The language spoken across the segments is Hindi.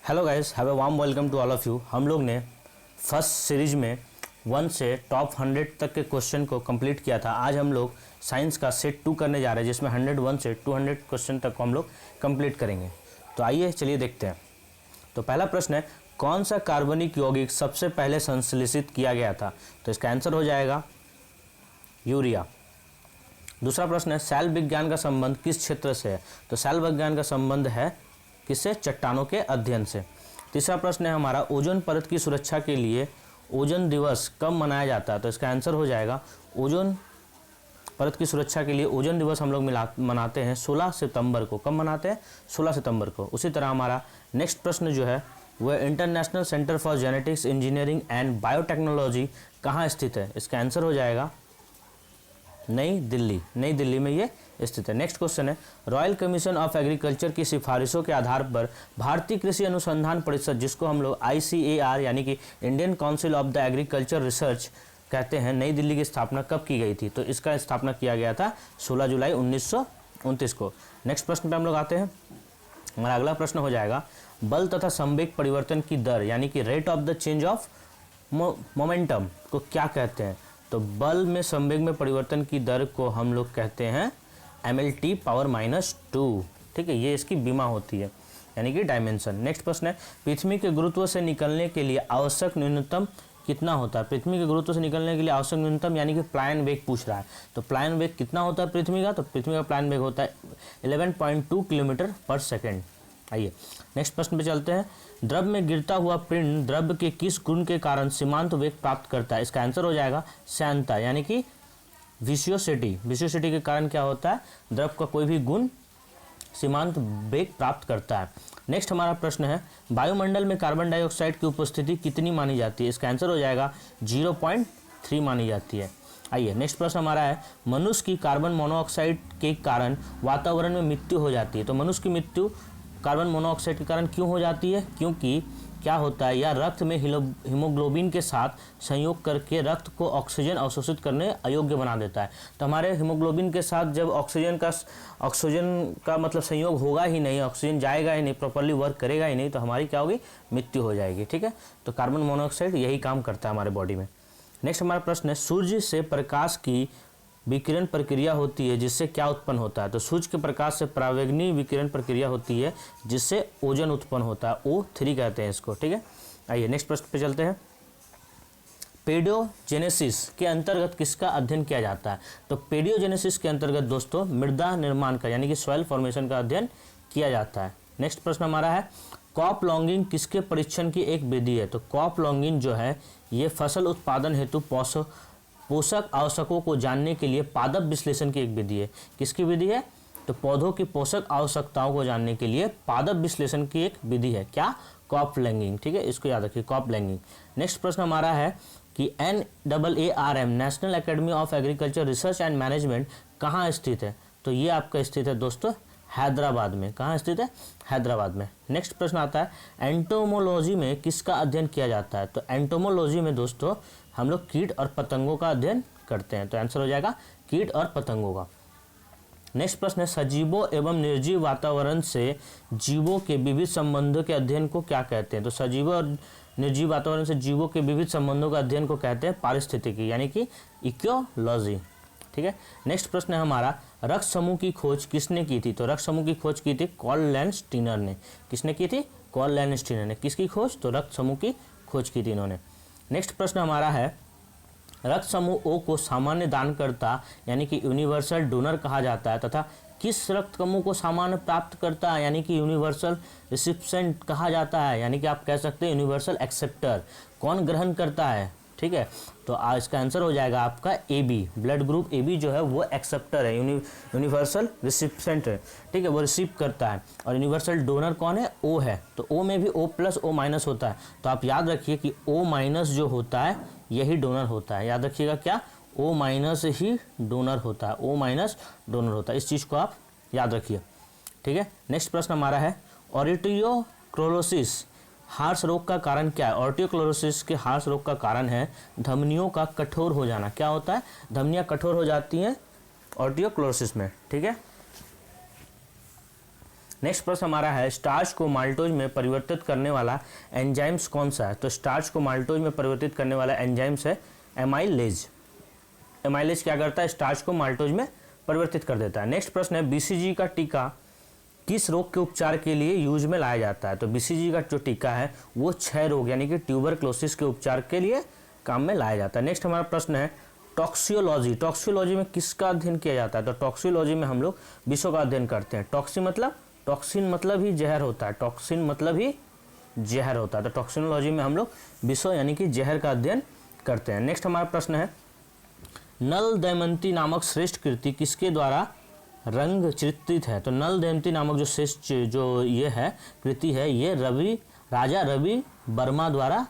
Hello guys, have a warm welcome to all of you. हम लोग ने फर्स्ट सीरीज में 1 से टॉप 100 तक के क्वेश्चन को कंप्लीट किया था। आज हम लोग साइंस का सेट 2 करने जा रहे हैं, जिसमें 101 से 200 क्वेश्चन तक को हम लोग कंप्लीट करेंगे। तो आइए चलिए देखते हैं। तो पहला प्रश्न है, कौन सा कार्बनिक यौगिक सबसे पहले संश्लेषित किया गया था? तो इसका आंसर हो जाएगा यूरिया। दूसरा प्रश्न है, सेल विज्ञान का संबंध किस क्षेत्र से है? तो सेल विज्ञान का संबंध है किससे? चट्टानों के अध्ययन से। तीसरा प्रश्न है हमारा, ओजोन परत की सुरक्षा के लिए ओजोन दिवस कब मनाया जाता है? तो इसका आंसर हो जाएगा ओजोन परत की सुरक्षा के लिए ओजोन दिवस हम लोग मनाते हैं 16 सितंबर को। कब मनाते हैं? 16 सितंबर को। उसी तरह हमारा नेक्स्ट प्रश्न जो है वह international centre for genetics engineering and biotechnology कहाँ स्थित है? इसका आंसर हो जाएगा नई दिल्ली। नई दिल्ली में ये स्थित है। नेक्स्ट क्वेश्चन है, रॉयल कमीशन ऑफ एग्रीकल्चर की सिफारिशों के आधार पर भारतीय कृषि अनुसंधान परिषद, जिसको हम लोग ICAR यानी कि Indian council of the agriculture research कहते हैं, नई दिल्ली की स्थापना कब की गई थी? तो इसका स्थापना किया गया था 16 जुलाई 1929 को। नेक्स्ट प्रश्न पे हम लोग आते हैं। हमारा अगला प्रश्न हो जाएगा, बल तथा संवेग परिवर्तन की दर यानी कि rate of the change of momentum को क्या कहते हैं? तो बल में संवेग में परिवर्तन की दर को हम लोग कहते हैं mLT पावर -2। ठीक है, ये इसकी बीमा होती है यानी कि डायमेंशन। नेक्स्ट प्रश्न है, पृथ्वी के गुरुत्व से निकलने के लिए आवश्यक न्यूनतम कितना होता है? पृथ्वी के गुरुत्व से निकलने के लिए आवश्यक न्यूनतम यानी कि प्लायन वेग पूछ रहा है। तो प्लायन वेग कितना होता है पृथ्वी का? तो पृथ्वी का प्लायन वेग होता है 11.2 किलोमीटर पर सेकेंड। आइए नेक्स्ट प्रश्न पे चलते हैं। द्रव में गिरता हुआ पिंड द्रव के किस गुण के कारण सीमांत वेग प्राप्त करता है? इसका आंसर हो जाएगा श्यानता यानी कि विस्कोसिटी। विस्कोसिटी के कारण क्या होता है? द्रव का कोई भी गुण सीमांत वेग प्राप्त करता है। नेक्स्ट हमारा प्रश्न है, वायुमंडल में कार्बन डाइऑक्साइड की उपस्थिति कितनी मानी जाती है? इसका आंसर हो जाएगा 0.3 मानी जाती है। आइए नेक्स्ट प्रश्न हमारा है, मनुष्य की कार्बन मोनोऑक्साइड के कारण वातावरण में मृत्यु हो जाती है। तो मनुष्य की मृत्यु कार्बन मोनोऑक्साइड के कारण क्यों हो जाती है? क्योंकि क्या होता है, यह रक्त में हीमोग्लोबिन के साथ संयोग करके रक्त को ऑक्सीजन अवशोषित करने अयोग्य बना देता है। तो हमारे हीमोग्लोबिन के साथ जब ऑक्सीजन का मतलब संयोग होगा ही नहीं, ऑक्सीजन जाएगा ही नहीं, प्रॉपर्ली वर्क करेगा ही नहीं, तो हमारी क्या होगी? मृत्यु हो जाएगी। ठीक है, तो कार्बन मोनोऑक्साइड यही काम करता है हमारे बॉडी में। नेक्स्ट हमारा प्रश्न है, सूर्य से प्रकाश की विकिरण प्रक्रिया होती है जिससे क्या उत्पन्न होता है? तो सूर्य के प्रकाश से परावैंगनी विकिरण प्रक्रिया होती है जिससे ओजोन उत्पन्न होता है, O3 कहते हैं इसको। ठीक है, आइए नेक्स्ट प्रश्न पे चलते हैं। पेडियोजेनेसिस के अंतर्गत किसका अध्ययन किया जाता है? तो पेडियोजेनेसिस के अंतर्गत दोस्तों मृदा निर्माण का यानी कि सॉइल फॉर्मेशन का अध्ययन किया जाता है। नेक्स्ट प्रश्न हमारा है, क्रॉप लॉगिंग किसके परीक्षण की एक विधि है? तो क्रॉप लॉगिंग जो है ये फसल उत्पादन हेतु पोषक आवश्यकों को जानने के लिए पादप विश्लेषण की एक विधि है। किसकी विधि है? तो पौधों की पोषक आवश्यकताओं को जानने के लिए पादप विश्लेषण की एक विधि है। क्या? Crop logging. ठीक है, इसको याद रखिए, क्रॉप लॉगिंग। नेक्स्ट प्रश्न हमारा है कि NAARM national academy of agriculture research and management कहाँ स्थित है? तो ये आपका स्थित है दोस्तों हैदराबाद में। कहाँ स्थित है? हैदराबाद में। नेक्स्ट प्रश्न आता है, एंटोमोलॉजी में किसका अध्ययन किया जाता है? तो एंटोमोलॉजी में दोस्तों हम लोग कीट और पतंगों का अध्ययन करते हैं। तो आंसर हो जाएगा कीट और पतंगों का। नेक्स्ट प्रश्न है, सजीवों एवं निर्जीव वातावरण से जीवों के विविध संबंधों के अध्ययन को क्या कहते हैं? तो सजीवों और निर्जीव वातावरण से जीवों के विविध संबंधों का अध्ययन को कहते हैं पारिस्थितिकी यानी कि इकोलॉजी। ठीक है, नेक्स्ट प्रश्न है हमारा, रक्त समूह की खोज किसने की थी? तो रक्त समूह की खोज की थी कार्ल लैंडस्टीनर ने। किसने की थी? कार्ल लैंडस्टीनर ने। किसकी खोज? तो रक्त समूह की खोज की थी इन्होंने। नेक्स्ट प्रश्न हमारा है, रक्त समूह O को सामान्य दानकर्ता यानी कि यूनिवर्सल डोनर कहा जाता है तथा किस रक्त समूह को सामान्य प्राप्त करता है यानी कि यूनिवर्सल रिसिप्सेंट कहा जाता है, यानी कि आप कह सकते हैं यूनिवर्सल एक्सेप्टर। कौन ग्रहण करता है? ठीक है, तो इसका आंसर हो जाएगा आपका AB। ब्लड ग्रुप AB जो है वो एक्सेप्टर है, यूनिवर्सल रिसिप्सेंट है। ठीक है, वो रिसीव करता है। और यूनिवर्सल डोनर कौन है? O है। तो O में भी O+O- होता है। तो आप याद रखिए कि O- जो होता है यही डोनर होता है। याद रखिएगा क्या? O- ही डोनर होता है। O- डोनर होता है, इस चीज़ को आप याद रखिए। ठीक है, नेक्स्ट प्रश्न हमारा है, ऑर्टियोक्लोरोसिस हार्श रोग का कारण क्या है? ऑर्टियोक्लोरोसिस के हार्श रोग का कारण है धमनियों का कठोर हो जाना। क्या होता है? धमनियां कठोर हो जाती हैं ऑर्टियोक्लोरोसिस में। ठीक है, नेक्स्ट प्रश्न हमारा है स्टार्च को माल्टोज में परिवर्तित करने वाला एंजाइम्स कौन सा है। तो स्टार्च को माल्टोज में परिवर्तित करने वाला एंजाइम्स है एमाइलेज। एमाइलेज क्या करता है, स्टार्च को माल्टोज में परिवर्तित कर देता है। नेक्स्ट प्रश्न है बीसीजी का टीका किस रोग के उपचार के लिए यूज में लाया जाता है। तो बीसीजी का जो टीका है वो क्षय रोग यानी कि ट्यूबरक्लोसिस के उपचार के लिए काम में लाया जाता है। नेक्स्ट हमारा प्रश्न है टॉक्सियोलॉजी। टॉक्सियोलॉजी में किसका अध्ययन किया जाता है। तो टॉक्सियोलॉजी में हम लोग विषों का अध्ययन करते हैं। टॉक्सिन मतलब ही जहर होता है, टॉक्सिन मतलब ही जहर होता है। तो टॉक्सिनोलॉजी में हम लोग विषों यानी कि जहर का अध्ययन करते हैं। नेक्स्ट हमारा प्रश्न है नल दमयंती नामक श्रेष्ठ कृति किसके द्वारा रंग चित्रित है। तो नल दमयंती नामक जो श्रेष्ठ जो ये है कृति है ये राजा रवि वर्मा द्वारा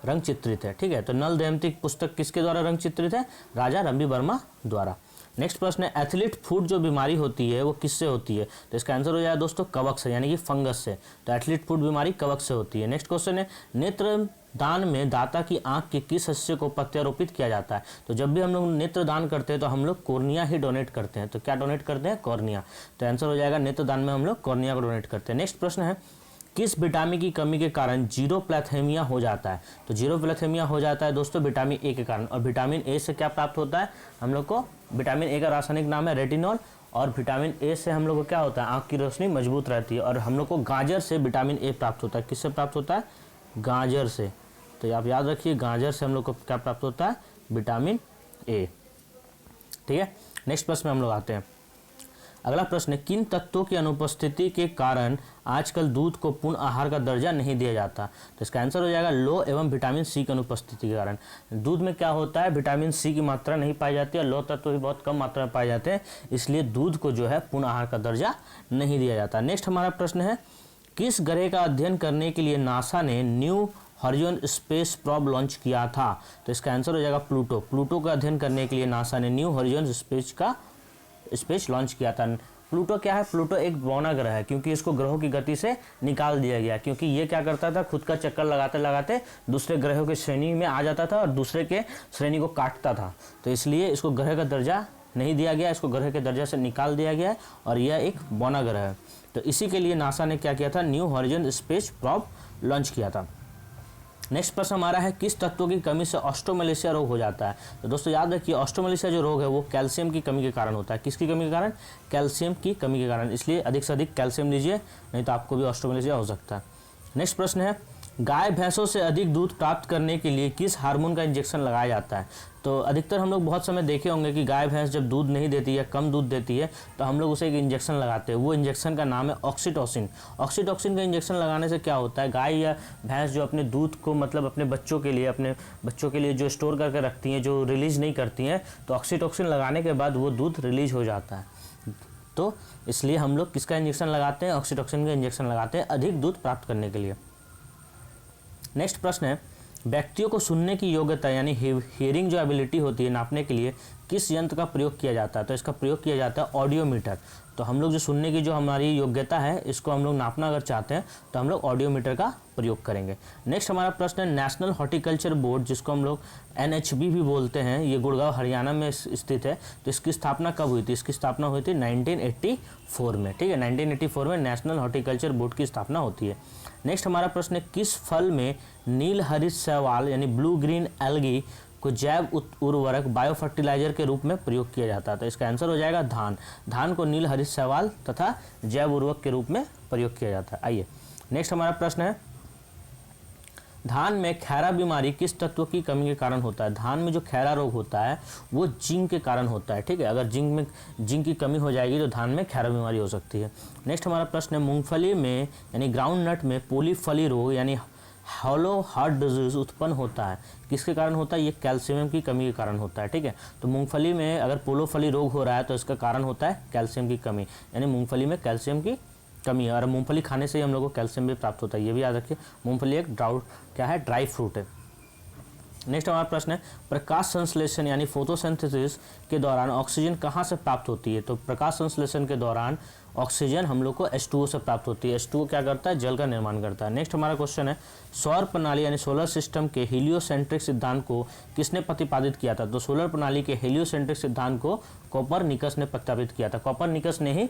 रंग चित्रित है। ठीक है, तो नल दमयंती पुस्तक किसके द्वारा रंग चित्रित है, राजा रवि वर्मा द्वारा। नेक्स्ट प्रश्न है एथलीट फुट जो बीमारी होती है वो किससे होती है। तो इसका आंसर हो जाएगा दोस्तों कवक से यानी कि फंगस से। तो एथलीट फुट बीमारी कवक से होती है। नेक्स्ट क्वेश्चन है नेत्र दान में दाता की आंख के किस हिस्से को प्रत्यारोपित किया जाता है। तो जब भी हम लोग नेत्र दान करते हैं तो हम लोग कॉर्निया ही डोनेट करते हैं। तो क्या डोनेट करते हैं, कॉर्निया। तो आंसर हो जाएगा नेत्र दान में हम लोग कॉर्निया को डोनेट करते हैं। नेक्स्ट प्रश्न है किस विटामिन की कमी के कारण जीरोप्लैथेमिया हो जाता है। तो जीरोप्लैथेमिया हो जाता है दोस्तों विटामिन ए के कारण। और विटामिन ए से क्या प्राप्त होता है हम लोग को, विटामिन ए का रासायनिक नाम है रेटिनॉल। और विटामिन ए से हम लोग को क्या होता है, आंख की रोशनी मजबूत रहती है। और हम लोग को गाजर से विटामिन ए प्राप्त होता है। किससे प्राप्त होता है, गाजर से। तो आप याद रखिए गाजर से हम लोग को क्या प्राप्त होता है, विटामिन ए। ठीक है, नेक्स्ट प्रश्न में हम लोग आते हैं। अगला प्रश्न है किन तत्वों की अनुपस्थिति के कारण आजकल दूध को पूर्ण आहार का दर्जा नहीं दिया जाता। तो इसका आंसर हो जाएगा लो एवं विटामिन सी की अनुपस्थिति के कारण। दूध में क्या होता है, विटामिन सी की मात्रा नहीं पाई जाती है, लो तत्व भी बहुत कम मात्रा में पाए जाते हैं, इसलिए दूध को जो है पूर्ण आहार का दर्जा नहीं दिया जाता। नेक्स्ट हमारा प्रश्न है किस ग्रह का अध्ययन करने के लिए नासा ने new horizon space probe launch किया था। तो इसका आंसर हो जाएगा प्लूटो। प्लूटो का अध्ययन करने के लिए नासा ने न्यू हॉरिजॉन स्पेस लॉन्च किया था। प्लूटो क्या है, प्लूटो एक बौना ग्रह है क्योंकि इसको ग्रहों की गति से निकाल दिया गया, क्योंकि ये क्या करता था, खुद का चक्कर लगाते लगाते दूसरे ग्रहों के श्रेणी में आ जाता था और दूसरे के श्रेणी को काटता था। तो इसलिए इसको ग्रह का दर्जा नहीं दिया गया, इसको ग्रह के दर्जा से निकाल दिया गया है और यह एक बौना ग्रह है। तो इसी के लिए नासा ने क्या किया था, new horizon space probe launch किया था। नेक्स्ट प्रश्न हमारा है किस तत्व की कमी से ऑस्ट्रोमलेशिया रोग हो जाता है। तो दोस्तों याद रखिए ऑस्ट्रोमलेशिया जो रोग है वो कैल्शियम की कमी के कारण होता है। किसकी कमी के कारण, कैल्शियम की कमी के कारण। इसलिए अधिक से अधिक कैल्शियम लीजिए, नहीं तो आपको भी ऑस्ट्रोमलेशिया हो सकता है। नेक्स्ट प्रश्न है गाय भैंसों से अधिक दूध प्राप्त करने के लिए किस हार्मोन का इंजेक्शन लगाया जाता है। तो अधिकतर हम लोग बहुत समय देखे होंगे कि गाय भैंस जब दूध नहीं देती है, कम दूध देती है, तो हम लोग उसे एक इंजेक्शन लगाते हैं। वो इंजेक्शन का नाम है ऑक्सीटोसिन। ऑक्सीटोसिन का इंजेक्शन लगाने से क्या होता है, गाय या भैंस जो अपने दूध को मतलब अपने बच्चों के लिए जो स्टोर करके रखती हैं, जो रिलीज नहीं करती हैं, तो ऑक्सीटोसिन लगाने के बाद वो दूध रिलीज हो जाता है। तो इसलिए हम लोग किसका इंजेक्शन लगाते हैं, ऑक्सीटोसिन का इंजेक्शन लगाते हैं अधिक दूध प्राप्त करने के लिए। नेक्स्ट प्रश्न है व्यक्तियों को सुनने की योग्यता यानी हियरिंग जो एबिलिटी होती है नापने के लिए किस यंत्र का प्रयोग किया जाता है। तो इसका प्रयोग किया जाता है ऑडियोमीटर। तो हम लोग जो सुनने की जो हमारी योग्यता है इसको हम लोग नापना अगर चाहते हैं तो हम लोग ऑडियोमीटर का प्रयोग करेंगे। नेक्स्ट हमारा प्रश्न है नेशनल हॉर्टिकल्चर बोर्ड जिसको हम लोग NHB भी बोलते हैं, ये गुड़गांव हरियाणा में स्थित है। तो इसकी स्थापना कब हुई थी, इसकी स्थापना हुई थी 1984 में। ठीक है, 1984 में नेशनल हॉर्टिकल्चर बोर्ड की स्थापना होती है। नेक्स्ट हमारा प्रश्न है किस फल में नील हरित शैवाल यानी ब्लू ग्रीन एल्गी को जैव उर्वरक बायो फर्टिलाइजर के रूप में प्रयोग किया जाता है। तो इसका आंसर हो जाएगा धान। धान को नील हरित शैवाल तथा जैव उर्वरक के रूप में प्रयोग किया जाता है। आइए नेक्स्ट हमारा प्रश्न है धान में खैरा बीमारी किस तत्व की कमी के कारण होता है। धान में जो खैरा रोग होता है वो जिंक के कारण होता है। ठीक है, अगर जिंक की कमी हो जाएगी तो धान में खैरा बीमारी हो सकती है। नेक्स्ट हमारा प्रश्न है मूंगफली में यानी ग्राउंड नट में पोलीफली रोग यानी हॉलो हार्ट डिजीज उत्पन्न होता है। किसके कारण होता है, ये कैल्शियम की कमी के कारण होता है। ठीक है, तो मूंगफली में अगर पोलोफली रोग हो रहा है तो इसका कारण होता है कैल्शियम की कमी, यानी मूंगफली में कैल्शियम की कमी है। और मूंगफली खाने से ही हम लोग को कैल्शियम भी प्राप्त होता है, ये भी याद रखिए। मूंगफली एक ड्राई फ्रूट है। नेक्स्ट हमारा प्रश्न है प्रकाश संश्लेषण यानी फोटोसिंथेसिस के दौरान ऑक्सीजन कहाँ से प्राप्त होती है। तो प्रकाश संश्लेषण के दौरान ऑक्सीजन हम लोग को H2O से प्राप्त होती है। H2O क्या करता है, जल का निर्माण करता है। नेक्स्ट हमारा क्वेश्चन है सौर प्रणाली यानी सोलर सिस्टम के हीलियोसेंट्रिक सिद्धांत को किसने प्रतिपादित किया था। तो सोलर प्रणाली के हीलियोसेंट्रिक सिद्धांत को कोपरनिकस ने प्रतिपादित किया था। कोपरनिकस ने ही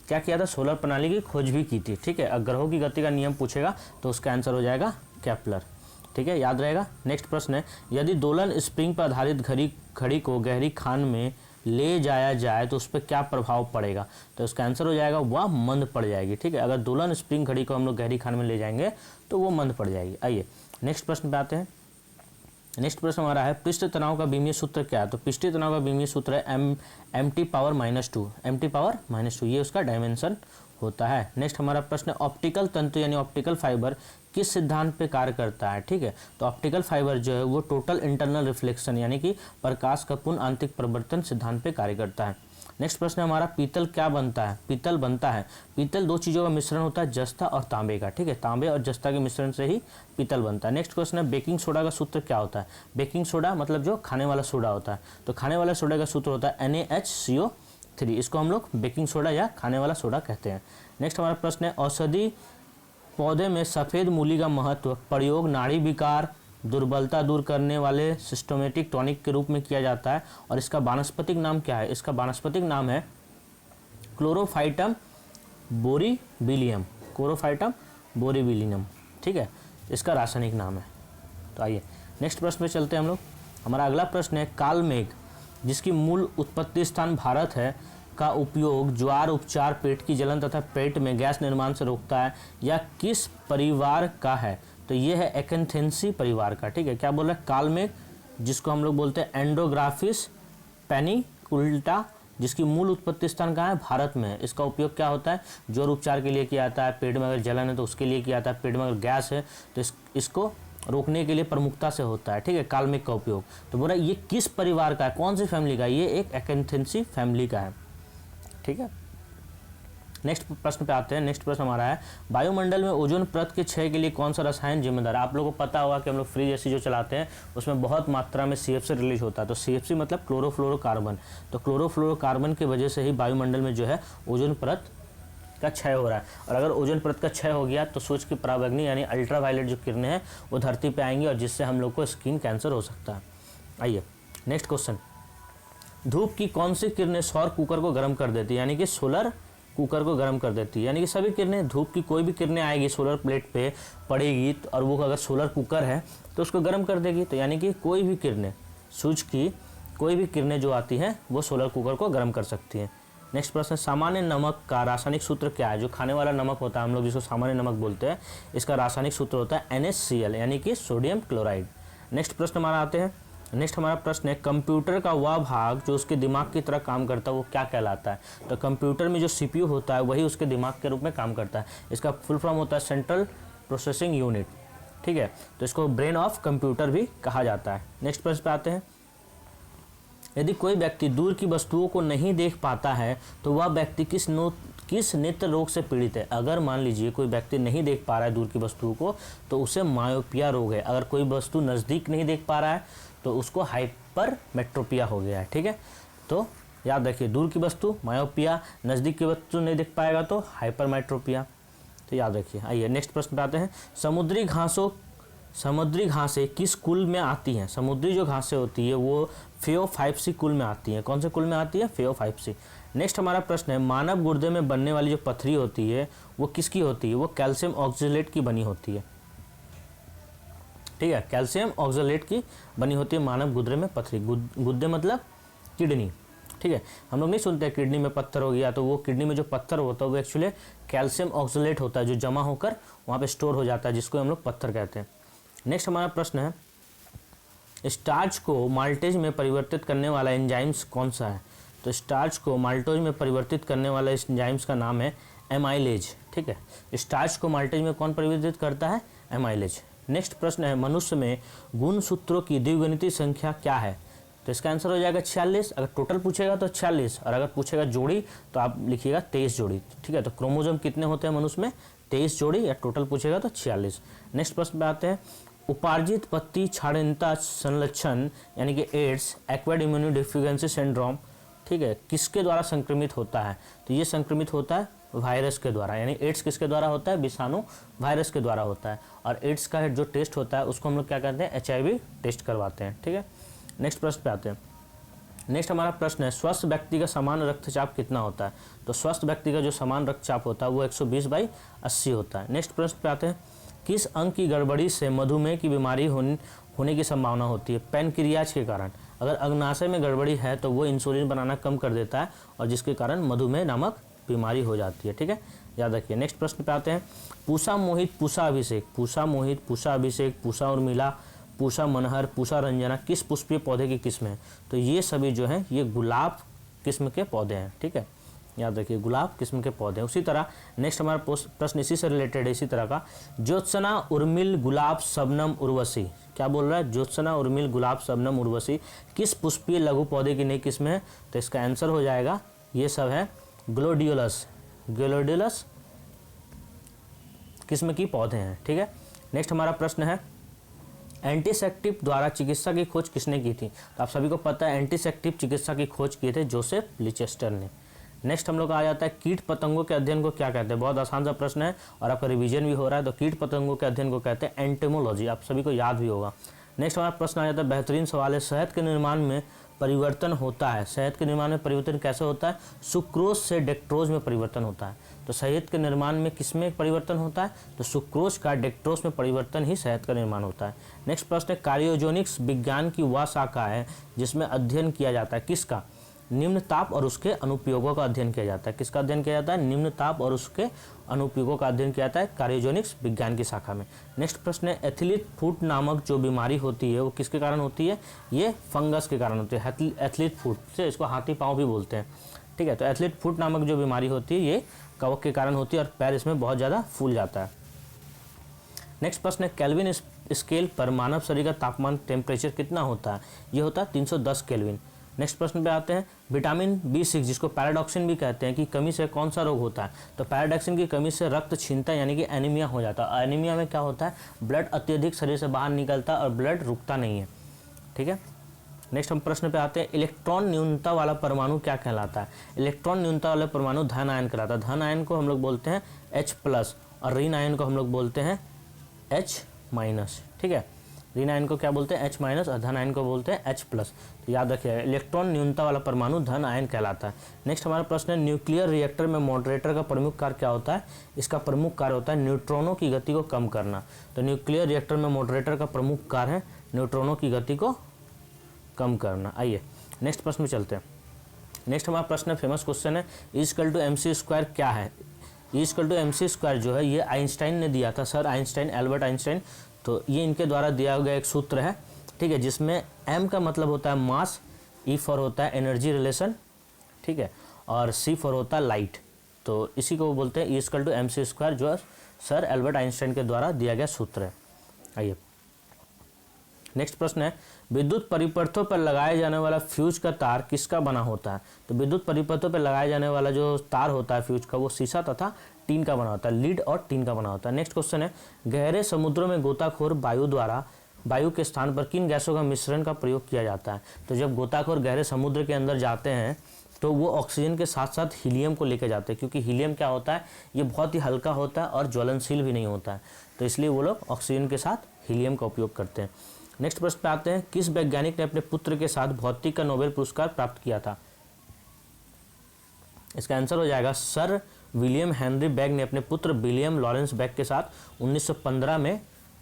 क्या किया था, सोलर प्रणाली की खोज भी की थी। ठीक है, अगर ग्रहों की गति का नियम पूछेगा तो उसका आंसर हो जाएगा केपलर। ठीक है, याद रहेगा। नेक्स्ट प्रश्न है, यदि दोलन स्प्रिंग पर आधारित घड़ी को गहरी खान में ले जाया जाए तो उस पर क्या प्रभाव पड़ेगा, तो उसका आंसर हो जाएगा वह मंद पड़ जाएगी। ठीक है, अगर दोलन स्प्रिंग घड़ी को हम लोग गहरी खान में ले जाएंगे तो वो मंद पड़ जाएगी। आइए नेक्स्ट प्रश्न पे आते हैं। नेक्स्ट प्रश्न हमारा है, पृष्ठ तनाव का बीमीय सूत्र क्या है, तो पृष्ठ तनाव का बीमीय सूत्र है mt पावर -2, mt पावर -2, ये उसका डायमेंशन होता है। नेक्स्ट हमारा प्रश्न है, ऑप्टिकल तंतु यानी ऑप्टिकल फाइबर किस सिद्धांत पे कार्य करता है। ठीक है, तो ऑप्टिकल फाइबर जो है वो टोटल इंटरनल रिफ्लेक्शन यानी कि प्रकाश का पूर्ण आंतरिक परिवर्तन सिद्धांत पे कार्य करता है। नेक्स्ट प्रश्न है हमारा, पीतल क्या बनता है, पीतल बनता है, पीतल दो चीज़ों का मिश्रण होता है, जस्ता और तांबे का। ठीक है, तांबे और जस्ता के मिश्रण से ही पीतल बनता है। नेक्स्ट क्वेश्चन है, बेकिंग सोडा का सूत्र क्या होता है, बेकिंग सोडा मतलब जो खाने वाला सोडा होता है, तो खाने वाला सोडा का सूत्र होता है NaHCO3, इसको हम लोग बेकिंग सोडा या खाने वाला सोडा कहते हैं। नेक्स्ट हमारा प्रश्न है, औषधि पौधे में सफ़ेद मूली का महत्व प्रयोग नाड़ी विकार दुर्बलता दूर करने वाले सिस्टमेटिक टॉनिक के रूप में किया जाता है और इसका वानस्पतिक नाम क्या है, इसका वानस्पतिक नाम है क्लोरोफाइटम बोरीबिलियम, क्लोरोफाइटम बोरीबिलियम। ठीक है, इसका रासायनिक नाम है। तो आइए नेक्स्ट प्रश्न पे चलते हैं हम लोग। हमारा अगला प्रश्न है, कालमेघ जिसकी मूल उत्पत्ति स्थान भारत है का उपयोग ज्वार उपचार, पेट की जलन तथा पेट में गैस निर्माण से रोकता है, यह किस परिवार का है, तो ये है एक्एंथेंसी परिवार का। ठीक है, क्या बोल रहा है, कालमेघ जिसको हम लोग बोलते हैं एंडोग्राफिस पेनिकुल्टा, जिसकी मूल उत्पत्ति स्थान कहाँ है, भारत में है। इसका उपयोग क्या होता है, ज्वर उपचार के लिए किया जाता है, पेट में अगर जलन है तो उसके लिए किया जाता है, पेट में अगर गैस है तो इसको रोकने के लिए प्रमुखता से होता है। ठीक है, कालमेघ का उपयोग। तो बोला ये किस परिवार का है, कौन सी फैमिली का है, ये एक एक्एंथेंसी फैमिली का है। ठीक है, नेक्स्ट प्रश्न पे आते हैं। नेक्स्ट प्रश्न हमारा है, वायुमंडल में ओजोन परत के क्षय के लिए कौन सा रसायन जिम्मेदार है। आप लोगों को पता होगा कि हम लोग फ्रिज ऐसी जो चलाते हैं उसमें बहुत मात्रा में CFC रिलीज होता है, तो CFC मतलब क्लोरोफ्लोरोकार्बन, तो क्लोरोफ्लोरोकार्बन की वजह से ही वायुमंडल में जो है ओजोन परत का क्षय हो रहा है। और अगर ओजोन परत का क्षय हो गया तो सूर्य की पराबैंगनी यानी अल्ट्रावायलेट जो किरणें हैं वो धरती पे आएंगी और जिससे हम लोग को स्किन कैंसर हो सकता है। आइए नेक्स्ट क्वेश्चन, धूप की कौन सी किरणें सौर कुकर को गर्म कर देती है, यानी कि सोलर कुकर को गर्म कर देती है, यानी कि सभी किरणें, धूप की कोई भी किरणें आएगी सोलर प्लेट पे पड़ेगी और वो अगर सोलर कुकर है तो उसको गर्म कर देगी। तो यानी कि कोई भी किरणें, सूर्य की कोई भी किरणें जो आती हैं वो सोलर कुकर को गर्म कर सकती हैं। नेक्स्ट प्रश्न, सामान्य नमक का रासायनिक सूत्र क्या है, जो खाने वाला नमक होता है हम लोग जिसको सामान्य नमक बोलते हैं, इसका रासायनिक सूत्र होता है NaCl यानी कि सोडियम क्लोराइड। नेक्स्ट प्रश्न हमारा आते हैं। नेक्स्ट हमारा प्रश्न है, कंप्यूटर का वह भाग जो उसके दिमाग की तरह काम करता है वो क्या कहलाता है, तो कंप्यूटर में जो CPU होता है वही उसके दिमाग के रूप में काम करता है। इसका फुल फॉर्म होता है सेंट्रल प्रोसेसिंग यूनिट। ठीक है, तो इसको ब्रेन ऑफ कंप्यूटर भी कहा जाता है। नेक्स्ट प्रश्न पे आते हैं, यदि कोई व्यक्ति दूर की वस्तुओं को नहीं देख पाता है तो वह व्यक्ति किस नेत्र रोग से पीड़ित है। अगर मान लीजिए कोई व्यक्ति नहीं देख पा रहा है दूर की वस्तुओं को तो उसे मायोपिया रोग है। अगर कोई वस्तु नज़दीक नहीं देख पा रहा है तो उसको हाइपरमेट्रोपिया हो गया है। ठीक है, तो याद रखिए, दूर की वस्तु मायोपिया, नज़दीक की वस्तु नहीं देख पाएगा तो हाइपरमेट्रोपिया, तो याद रखिए। आइए नेक्स्ट प्रश्न पे आते हैं, समुद्री घासें किस कुल में आती हैं, समुद्री जो घासें होती है वो फेओफाइपसी कुल में आती हैं। कौन से कुल में आती है, फेओफाइपसी। नेक्स्ट हमारा प्रश्न है, मानव गुर्दे में बनने वाली जो पथरी होती है वो किसकी होती है, वो कैल्शियम ऑक्जेलेट की बनी होती है। ठीक है, कैल्शियम ऑक्जेलेट की बनी होती है मानव गुर्दे में पथरी। गुर्दे मतलब किडनी। ठीक है, हम लोग नहीं सुनते किडनी में पत्थर हो गया, तो वो किडनी में जो पत्थर होता है वो एक्चुअली कैल्शियम ऑक्जेलेट होता है जो जमा होकर वहाँ पे स्टोर हो जाता है, जिसको हम लोग पत्थर कहते हैं। नेक्स्ट हमारा प्रश्न है, स्टार्च को माल्टेज में परिवर्तित करने वाला एंजाइम्स कौन सा है, तो स्टार्च को माल्टोज में परिवर्तित करने वाला एंजाइम्स का नाम है एमाइलेज। ठीक है, स्टार्च को माल्टेज में कौन परिवर्तित करता है, एमाइलेज। नेक्स्ट प्रश्न है, मनुष्य में गुणसूत्रों की द्विगुणितीय संख्या क्या है, तो इसका आंसर हो जाएगा 46। अगर टोटल पूछेगा तो 46 और अगर पूछेगा जोड़ी तो आप लिखिएगा 23 जोड़ी। ठीक है, तो क्रोमोसोम कितने होते हैं मनुष्य में, 23 जोड़ी, या टोटल पूछेगा तो 46। नेक्स्ट प्रश्न पे आते हैं, उपार्जित पत्ती क्षारीयता संलक्षण यानी कि एड्स, एक्वायर्ड इम्यूनोडेफिशिएंसी सिंड्रोम, ठीक है, किसके द्वारा संक्रमित होता है, तो ये संक्रमित होता है वायरस के द्वारा। यानी एड्स किसके द्वारा होता है, विषाणु वायरस के द्वारा होता है। और एड्स का जो टेस्ट होता है उसको हम लोग क्या कहते हैं, HIV टेस्ट करवाते हैं। ठीक है, नेक्स्ट प्रश्न पे आते हैं, नेक्स्ट हमारा प्रश्न है स्वस्थ व्यक्ति का समान रक्तचाप कितना होता है। तो स्वस्थ व्यक्ति का जो समान रक्तचाप होता है वो 120/80 होता है। नेक्स्ट प्रश्न पे आते हैं किस अंग की गड़बड़ी से मधुमेह की बीमारी होने की संभावना होती है। पैनक्रियाज के कारण। अगर अग्नाशय में गड़बड़ी है तो वो इंसुलिन बनाना कम कर देता है और जिसके कारण मधुमेह नामक बीमारी हो जाती है। ठीक है, याद रखिए। नेक्स्ट प्रश्न पे आते हैं पूषा मोहित पूषा अभिषेक, पूषा मोहित पूषा अभिषेक, पूषा उर्मिला, पूषा मनहर, पूषा रंजना किस पुष्पीय पौधे की किस्म है। तो ये सभी जो हैं ये गुलाब किस्म के पौधे हैं। ठीक है, याद रखिए गुलाब किस्म के पौधे हैं। उसी तरह नेक्स्ट हमारा प्रश्न इसी से रिलेटेड है, इसी तरह का ज्योत्सना उर्मिल गुलाब शबनम उर्वशी। क्या बोल रहा है, ज्योत्सना उर्मिल गुलाब शबनम उर्वशी किस पुष्पीय लघु पौधे की नई किस्म है। तो इसका आंसर हो जाएगा ये सब है ग्लोडियोलस, ग्लोडियोलस किस्म की पौधे हैं। ठीक है, नेक्स्ट हमारा प्रश्न है एंटीसेप्टिक द्वारा चिकित्सा की खोज किसने की थी। तो आप सभी को पता है एंटीसेप्टिक चिकित्सा की खोज किए थे जोसेफ लिचेस्टर ने। नेक्स्ट हम लोग का आ जाता है कीट पतंगों के अध्ययन को क्या कहते हैं। बहुत आसान सा प्रश्न है और आपका रिवीजन भी हो रहा है। तो कीट पतंगों के अध्ययन को कहते हैं एंटेमोलॉजी, आप सभी को याद भी होगा। नेक्स्ट हमारा प्रश्न आ जाता है बेहतरीन सवाल है शहद के निर्माण में परिवर्तन होता है। शहद के निर्माण में परिवर्तन कैसे होता है, सुक्रोज से डेक्ट्रोज में परिवर्तन होता है। तो शहद के निर्माण में किस में परिवर्तन होता है, तो सुक्रोज का डेक्ट्रोज में परिवर्तन ही शहद का निर्माण होता है। नेक्स्ट प्रश्न है कार्योजेनिक्स विज्ञान की वह शाखा है जिसमें अध्ययन किया जाता है किसका, निम्न ताप और उसके अनुप्रयोगों का अध्ययन किया जाता है। किसका अध्ययन किया जाता है, निम्न ताप और उसके अनुप्रयोगों का अध्ययन किया जाता है कार्योजेनिक्स विज्ञान की शाखा में। नेक्स्ट प्रश्न है एथलीट फुट नामक जो बीमारी होती है वो किसके कारण होती है, ये फंगस के कारण होती है। एथलीट फुट से इसको हाथी पाँव भी बोलते हैं। ठीक है, तो एथलीट फुट नामक जो बीमारी होती है ये कवक के कारण होती है और पैर इसमें बहुत ज़्यादा फूल जाता है। नेक्स्ट प्रश्न है केल्विन स्केल पर मानव शरीर का तापमान टेम्परेचर कितना होता है, ये होता है 310 केल्विन। नेक्स्ट प्रश्न पे आते हैं विटामिन B6 जिसको पैराडॉक्सिन भी कहते हैं की कमी से कौन सा रोग होता है। तो पैराडॉक्सिन की कमी से रक्त क्षीणता यानी कि एनीमिया हो जाता है। एनीमिया में क्या होता है, ब्लड अत्यधिक शरीर से बाहर निकलता है और ब्लड रुकता नहीं है। ठीक है, नेक्स्ट हम प्रश्न पे आते हैं इलेक्ट्रॉन न्यूनता वाला परमाणु क्या कहलाता है। इलेक्ट्रॉन न्यूनता वाला परमाणु धन आयन कहलाता है। धन आयन को हम लोग बोलते हैं H+ और ऋण आयन को हम लोग बोलते हैं H-। ठीक है, ऋण आयन को क्या बोलते हैं H- और धन आयन को बोलते हैं H+। तो याद रखिए इलेक्ट्रॉन न्यूनता वाला परमाणु धन आयन कहलाता है। नेक्स्ट हमारा प्रश्न है न्यूक्लियर रिएक्टर में मॉडरेटर का प्रमुख कार्य क्या होता है। इसका प्रमुख कार्य होता है न्यूट्रॉनों की गति को कम करना। तो न्यूक्लियर रिएक्टर में मॉडरेटर का प्रमुख कार्य है न्यूट्रॉनों की गति को कम करना। आइए नेक्स्ट प्रश्न में चलते हैं। नेक्स्ट हमारा प्रश्न फेमस क्वेश्चन है E=mc² क्या है। E=mc² जो है ये आइंस्टाइन ने दिया था, सर आइंस्टाइन, एल्बर्ट आइंस्टाइन। तो ये इनके द्वारा दिया गया एक सूत्र है। ठीक है, जिसमें m का मतलब होता है मास, E फॉर होता है एनर्जी रिलेशन, ठीक है, और C फॉर होता है लाइट। तो इसी को बोलते हैं E=mc² जो सर एल्बर्ट आइंस्टाइन के द्वारा दिया गया सूत्र है। आइए नेक्स्ट प्रश्न है विद्युत परिपथों पर लगाए जाने वाला फ्यूज का तार किसका बना होता है। तो विद्युत परिपथों पर लगाए जाने वाला जो तार होता है फ्यूज का वो शीशा तथा टीन का बना होता है, लीड और टीन का बना होता है। नेक्स्ट क्वेश्चन है गहरे समुद्रों में गोताखोर वायु के स्थान पर किन गैसों का मिश्रण का प्रयोग किया जाता है। तो जब गोताखोर गहरे समुद्र के अंदर जाते हैं तो वो ऑक्सीजन के साथ साथ हीलियम को लेकर जाते हैं, क्योंकि हीलियम क्या होता है, ये बहुत ही हल्का होता है और ज्वलनशील भी नहीं होता है, तो इसलिए वो लोग ऑक्सीजन के साथ हीलियम का उपयोग करते हैं। नेक्स्ट प्रश्न पे आते हैं किस वैज्ञानिक ने अपने पुत्र के साथ भौतिक का नोबेल पुरस्कार प्राप्त किया था। इसका आंसर हो जाएगा सर विलियम हेनरी बैग ने अपने पुत्र विलियम लॉरेंस बैग के साथ 1915 में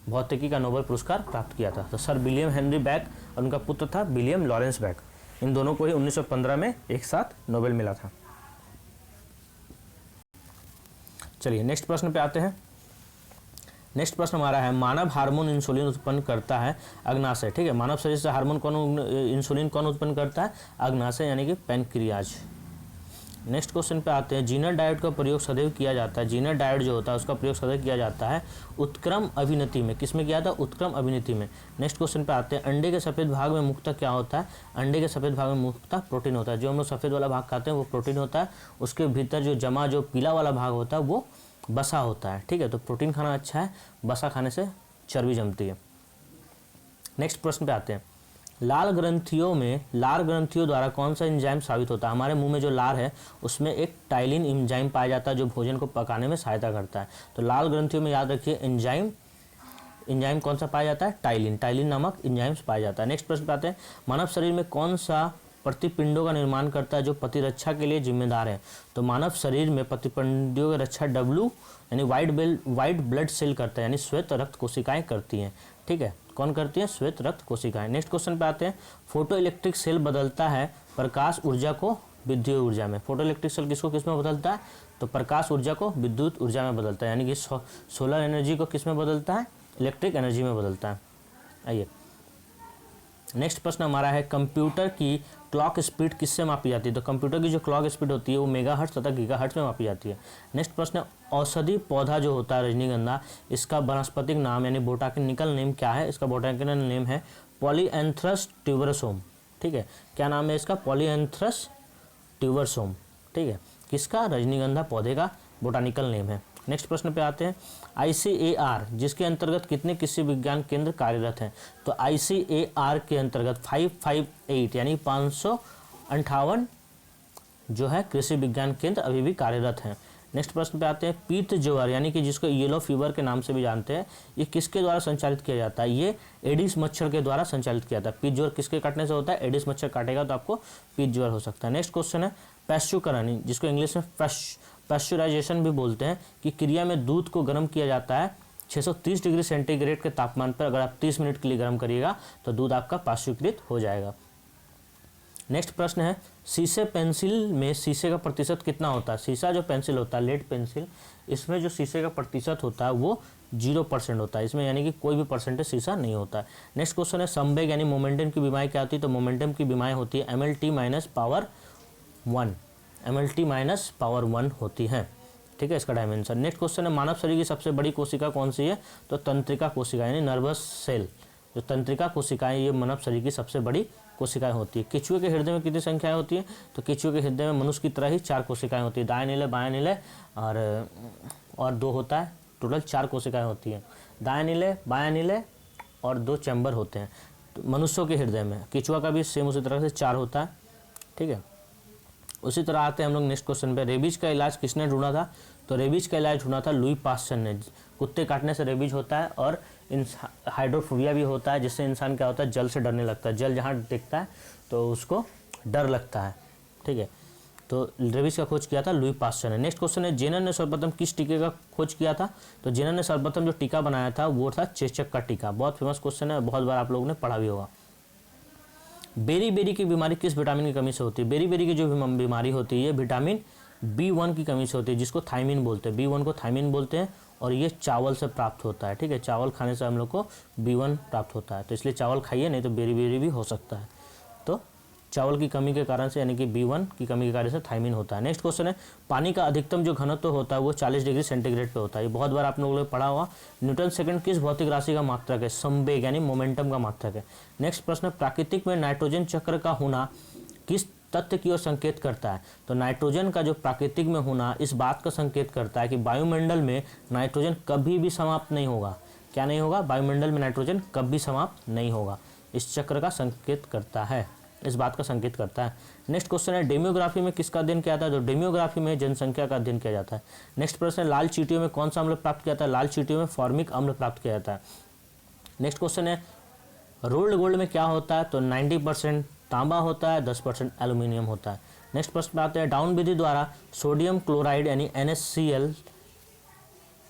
भौतिकी का नोबेल पुरस्कार प्राप्त किया था। तो सर विलियम हेनरी बैग और उनका पुत्र था विलियम लॉरेंस बैग, इन दोनों को ही 1915 में एक साथ नोबेल मिला था। चलिए नेक्स्ट प्रश्न पे आते हैं। नेक्स्ट प्रश्न हमारा है मानव हार्मोन इंसुलिन उत्पन्न करता है अग्नाशय। ठीक है, मानव शरीर से हार्मोन इंसुलिन कौन उत्पन्न करता है, अग्नाशय यानी कि पैनक्रियाज। नेक्स्ट क्वेश्चन पे आते हैं जीनर डायोड का प्रयोग सदैव किया जाता है। जीनर डायोड जो होता है उसका प्रयोग सदैव किया जाता है उत्क्रम अभिनति में। किसमें किया था, उत्क्रम अभिनति में। नेक्स्ट क्वेश्चन पे आते हैं अंडे के सफेद भाग में मुख्यतः क्या होता है। अंडे के सफेद भाग में मुख्यतः प्रोटीन होता है। जो हम लोग सफेद वाला भाग खाते हैं वो प्रोटीन होता है, उसके भीतर जो जमा जो पीला वाला भाग होता है वो बसा होता है। ठीक है, तो प्रोटीन खाना अच्छा है, बसा खाने से चर्बी जमती है। नेक्स्ट प्रश्न पे आते हैं लाल ग्रंथियों द्वारा कौन सा एंजाइम साबित होता है। हमारे मुंह में जो लार है उसमें एक टाइलिन एंजाइम पाया जाता है जो भोजन को पकाने में सहायता करता है। तो लाल ग्रंथियों में याद रखिए एंजाइम कौन सा पाया जाता है, टाइलिन नामक एंजाइम्स पाया जाता है। नेक्स्ट प्रश्न पे आते हैं मानव शरीर में कौन सा प्रतिपिंडों का निर्माण करता है जो प्रतिरक्षा के लिए जिम्मेदार है। तो मानव शरीर में प्रतिपिंडों की रक्षा W यानी वाइट ब्लड सेल करता है, यानी श्वेत रक्त कोशिकाएं करती हैं। ठीक है, कौन करती हैं? श्वेत रक्त कोशिकाएं। नेक्स्ट क्वेश्चन पे आते हैं, फोटो इलेक्ट्रिक सेल बदलता है प्रकाश ऊर्जा को विद्युत ऊर्जा में। फोटो इलेक्ट्रिक सेल किसको किस में बदलता है? तो प्रकाश ऊर्जा को विद्युत ऊर्जा में बदलता है, यानी कि सोलर एनर्जी को किस में बदलता है? इलेक्ट्रिक एनर्जी में बदलता है। आइए नेक्स्ट प्रश्न हमारा है, कंप्यूटर की क्लॉक स्पीड किससे मापी जाती है? तो कंप्यूटर की जो क्लॉक स्पीड होती है वो मेगाहर्ट्ज तथा गीगाहर्ट्ज में मापी जाती है। नेक्स्ट प्रश्न, औषधि पौधा जो होता है रजनीगंधा, इसका वनस्पतिक नाम यानी बोटानिकल नेम क्या है? इसका बोटानिकल नेम है पॉलीएंथ्रस ट्यूबरसोम। ठीक है, क्या नाम है इसका? पॉलीएंथ्रस ट्यूबरसोम। ठीक है, किसका? रजनीगंधा पौधे का बोटानिकल नेम है। नेक्स्ट प्रश्न पे आते हैं, ICAR जिसके अंतर्गत कितने कृषि विज्ञान केंद्र कार्यरत हैं? तो ICAR के अंतर्गत 558 यानी 558 जो है कृषि विज्ञान केंद्र अभी भी कार्यरत हैं। नेक्स्ट प्रश्न पे आते हैं, पीत ज्वर यानी कि जिसको येलो फीवर के नाम से भी जानते हैं, ये किसके द्वारा संचालित किया जाता है? ये एडिस मच्छर के द्वारा संचालित किया जाता है। पीत ज्वर किसके काटने से होता है? एडिस मच्छर काटेगा तो आपको पीत ज्वर हो सकता है। नेक्स्ट क्वेश्चन है, पैस्चुकरण जिसको इंग्लिश में पैस्चुराइजेशन भी बोलते हैं, कि क्रिया में दूध को गर्म किया जाता है 630 डिग्री सेंटीग्रेड के तापमान पर। अगर आप 30 मिनट के लिए गर्म करिएगा तो दूध आपका पाश्चुकृत हो जाएगा। नेक्स्ट प्रश्न है, शीशे पेंसिल में शीशे का प्रतिशत कितना होता है? शीशा जो पेंसिल होता है, लेड पेंसिल, इसमें जो शीशे का प्रतिशत होता है वो 0% होता है इसमें, यानी कि कोई भी परसेंटेज शीशा नहीं होता है। नेक्स्ट क्वेश्चन है, संवेग यानी मोमेंटम की बीमारी क्या होती है? तो मोमेंटम की बीमारी होती है MLT minus power 1, MLT minus power 1 होती है। ठीक है, इसका डायमेंशन। नेक्स्ट क्वेश्चन है, मानव शरीर की सबसे बड़ी कोशिका कौन सी है? तो तंत्रिका कोशिका यानी नर्वस सेल। जो तंत्रिका कोशिकाएं ये मानव शरीर की सबसे बड़ी कोशिकाएं होती है। केचुए के हृदय में कितनी संख्याएं होती है? तो केचुए के हृदय में मनुष्य की तरह ही 4 कोशिकाएं होती है, दायां नीले बायां नीले और 2 होता है, टोटल 4 कोशिकाएं होती हैं। दायां नीले बायां नीले और 2 चैम्बर होते हैं तो मनुष्यों के हृदय में। केचुआ का भी सेम उसी तरह से 4 होता है। ठीक है, उसी तरह आते हैं हम लोग नेक्स्ट क्वेश्चन पे, रेबीज का इलाज किसने ढूंढा था? तो रेबीज का इलाज ढूंढा था लुई पास्चर ने। कुत्ते काटने से रेबीज होता है और हाइड्रोफोबिया भी होता है, जिससे इंसान क्या होता है? जल से डरने लगता है। जल जहाँ देखता है तो उसको डर लगता है। ठीक है, तो रेबीज का खोज किया था लुई पास्चर ने। नेक्स्ट क्वेश्चन है, जेनर ने सर्वप्रथम किस टीके का खोज किया था? तो जेनर ने सर्वप्रथम जो टीका बनाया था वो था चेचक का टीका। बहुत फेमस क्वेश्चन है, बहुत बार आप लोगों ने पढ़ा भी होगा। बेरी की बीमारी किस विटामिन की कमी से होती है? बेरी की जो बीमारी होती है विटामिन B1 की कमी से होती है, जिसको थायमिन बोलते हैं। B1 को थायमिन बोलते हैं और ये चावल से प्राप्त होता है। ठीक है, चावल खाने से हम लोग को B1 प्राप्त होता है, तो इसलिए चावल खाइए, नहीं तो बेरी भी हो सकता है। तो चावल की कमी के कारण से यानी कि B1 की कमी के कारण से थायमिन होता है। नेक्स्ट क्वेश्चन है, पानी का अधिकतम जो घनत्व होता है वो 40 डिग्री सेंटीग्रेड पे होता है। ये बहुत बार आप लोगों ने पढ़ा हुआ। न्यूटन सेकंड किस भौतिक राशि का मात्रक है? संवेग यानी मोमेंटम का मात्रक है। नेक्स्ट प्रश्न, प्राकृतिक में नाइट्रोजन चक्र का होना किस तथ्य की ओर संकेत करता है? तो नाइट्रोजन का जो प्राकृतिक में होना इस बात का संकेत करता है कि वायुमंडल में नाइट्रोजन कभी भी समाप्त नहीं होगा। क्या नहीं होगा? वायुमंडल में नाइट्रोजन कभी समाप्त नहीं होगा। इस चक्र का संकेत करता है, इस बात का संकेत करता है। नेक्स्ट क्वेश्चन है, डेमोग्राफी में किसका अध्ययन किया जाता है? तो डेमोग्राफी में जनसंख्या का अध्ययन किया जाता है। नेक्स्ट प्रश्न है, लाल चींटियों में कौन सा अम्ल प्राप्त किया जाता है? लाल चींटियों में फॉर्मिक अम्ल प्राप्त किया जाता है। नेक्स्ट क्वेश्चन है, रोल्ड गोल्ड में क्या होता है? तो 90% तांबा होता है, 10% एल्यूमिनियम होता है। नेक्स्ट प्रश्न पे आते हैं, डाउन विधि द्वारा सोडियम क्लोराइड यानी NaCl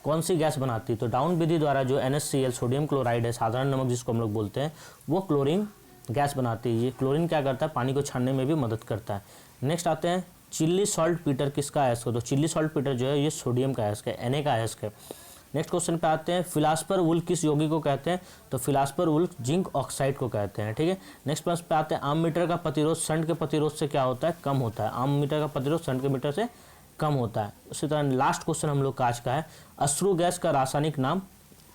कौन सी गैस बनाती है? तो डाउन विधि द्वारा जो NaCl सोडियम क्लोराइड है, साधारण नमक जिसको हम लोग बोलते हैं, वो क्लोरीन गैस बनाती है। ये क्लोरीन क्या करता है? पानी को छानने में भी मदद करता है। नेक्स्ट आते हैं, चिल्ली सॉल्ट पीटर किसका अयस्क है? तो चिल्ली सॉल्ट पीटर जो है ये सोडियम का अयस्क है, Na का अयस्क है। नेक्स्ट क्वेश्चन पे आते हैं, फिलासफर वुल्फ किस यौगिक को कहते हैं? तो फिलासफर वुल्फ जिंक ऑक्साइड को कहते हैं। ठीक है, नेक्स्ट प्रश्न पे आते हैं, आम मीटर का प्रतिरोध शंट के प्रतिरोध से क्या होता है? कम होता है। आम मीटर का प्रतिरोध शंट के मीटर से कम होता है। उसी तरह लास्ट क्वेश्चन हम लोग का आज का है, अश्रु गैस का रासायनिक नाम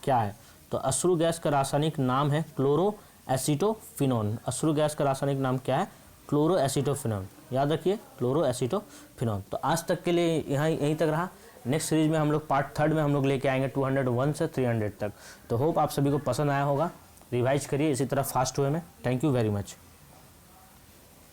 क्या है? तो अश्रु गैस का रासायनिक नाम है क्लोरोएसिटोफिनोन। अश्रु गैस का रासायनिक नाम क्या है? क्लोरोएसिटोफिनोन। याद रखिए, क्लोरोएसिटोफिनोन। तो आज तक के लिए यहीं तक रहा। नेक्स्ट सीरीज में हम लोग पार्ट 3 में हम लोग लेके आएंगे 201 से 300 तक। तो होप आप सभी को पसंद आया होगा। रिवाइज करिए इसी तरह फास्ट वे में। Thank you very much.